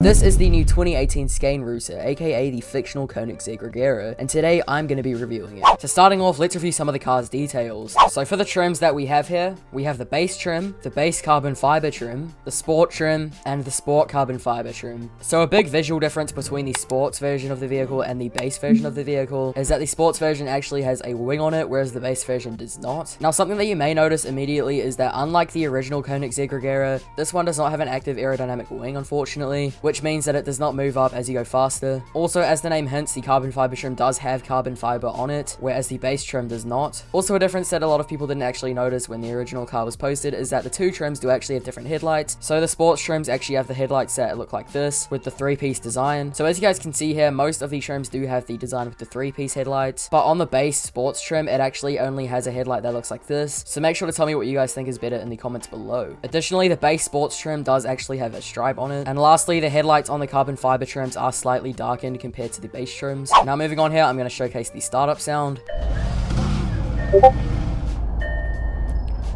This is the new 2018 Skane router, aka the fictional Koenigsegg REGERA, and today I'm going to be reviewing it. So starting off, let's review some of the car's details. So for the trims that we have here, we have the base trim, the base carbon fiber trim, the sport trim, and the sport carbon fiber trim. So a big visual difference between the sports version of the vehicle and the base version of the vehicle is that the sports version actually has a wing on it, whereas the base version does not. Now something that you may notice immediately is that unlike the original Koenigsegg REGERA, this one does not have an active aerodynamic wing, unfortunately, which means that it does not move up as you go faster. Also, as the name hints, the carbon fiber trim does have carbon fiber on it, whereas the base trim does not. Also, a difference that a lot of people didn't actually notice when the original car was posted is that the two trims do actually have different headlights. So the sports trims actually have the headlights that look like this, with the three-piece design. So as you guys can see here, most of the trims do have the design with the three-piece headlights, but on the base sports trim, it actually only has a headlight that looks like this. So make sure to tell me what you guys think is better in the comments below. Additionally, the base sports trim does actually have a stripe on it. And lastly, the headlights on the carbon fiber trims are slightly darkened compared to the base trims. Now moving on here, I'm going to showcase the startup sound.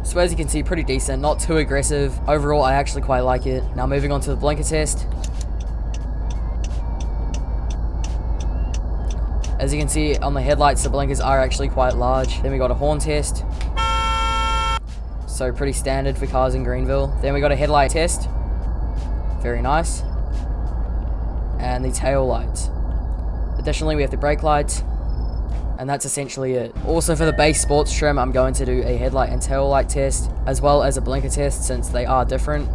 So as you can see, pretty decent, not too aggressive. Overall, I actually quite like it. Now moving on to the blinker test. As you can see on the headlights, the blinkers are actually quite large. Then we got a horn test. So pretty standard for cars in Greenville. Then we got a headlight test. Very nice. And the tail lights. Additionally, we have the brake lights. And that's essentially it. Also for the base sports trim, I'm going to do a headlight and tail light test, as well as a blinker test since they are different.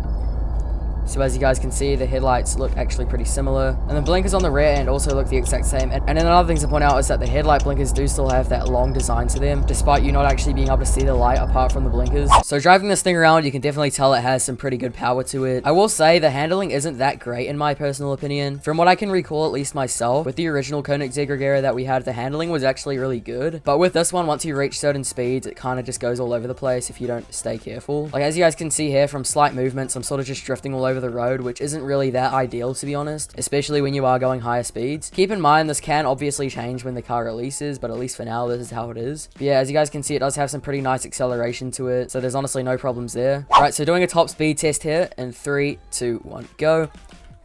So as you guys can see, the headlights look actually pretty similar. And the blinkers on the rear end also look the exact same. And then another thing to point out is that the headlight blinkers do still have that long design to them, despite you not actually being able to see the light apart from the blinkers. So driving this thing around, you can definitely tell it has some pretty good power to it. I will say the handling isn't that great in my personal opinion. From what I can recall, at least myself, with the original Koenigsegg REGERA that we had, the handling was actually really good. But with this one, once you reach certain speeds, it kind of just goes all over the place if you don't stay careful. Like as you guys can see here, from slight movements, I'm sort of just drifting all over the road, which isn't really that ideal to be honest, especially when you are going higher speeds. Keep in mind this can obviously change when the car releases, but at least for now this is how it is. But yeah, as you guys can see, it does have some pretty nice acceleration to it, so there's honestly no problems there. Alright, so doing a top speed test here in 3, 2, 1, go.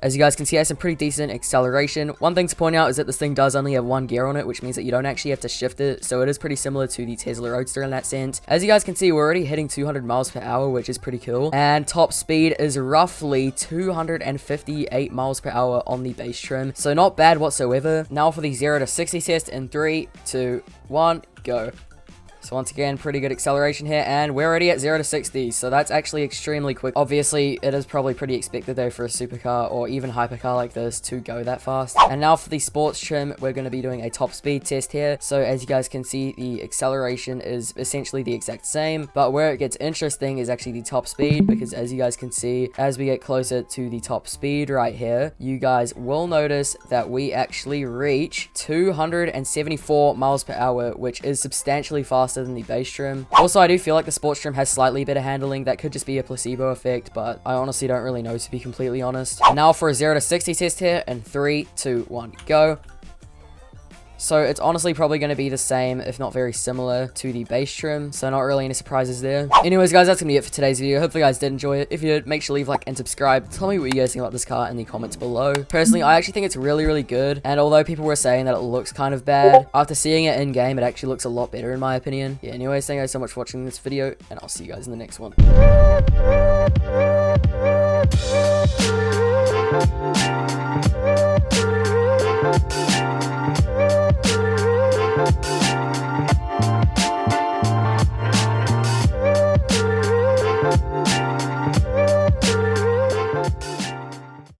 As you guys can see, it has some pretty decent acceleration. One thing to point out is that this thing does only have one gear on it, which means that you don't actually have to shift it. So it is pretty similar to the Tesla Roadster in that sense. As you guys can see, we're already hitting 200 miles per hour, which is pretty cool. And top speed is roughly 258 miles per hour on the base trim. So not bad whatsoever. Now for the 0 to 60 test in 3, 2, 1, go. So once again, pretty good acceleration here, and we're already at 0 to 60, so that's actually extremely quick. Obviously, it is probably pretty expected though for a supercar or even hypercar like this to go that fast. And now for the sports trim, we're going to be doing a top speed test here. So as you guys can see, the acceleration is essentially the exact same, but where it gets interesting is actually the top speed, because as you guys can see, as we get closer to the top speed right here, you guys will notice that we actually reach 274 miles per hour, which is substantially faster than the base trim. Also, I do feel like the sports trim has slightly better handling. That could just be a placebo effect, but I honestly don't really know, to be completely honest. And now for a 0 to 60 test here in 3, 2, 1, go. So it's honestly probably going to be the same, if not very similar to the base trim. So not really any surprises there. Anyways, guys, that's going to be it for today's video. Hopefully you guys did enjoy it. If you did, make sure to leave a like and subscribe. Tell me what you guys think about this car in the comments below. Personally, I actually think it's really, really good. And although people were saying that it looks kind of bad, after seeing it in game, it actually looks a lot better in my opinion. Yeah, anyways, thank you guys so much for watching this video, and I'll see you guys in the next one.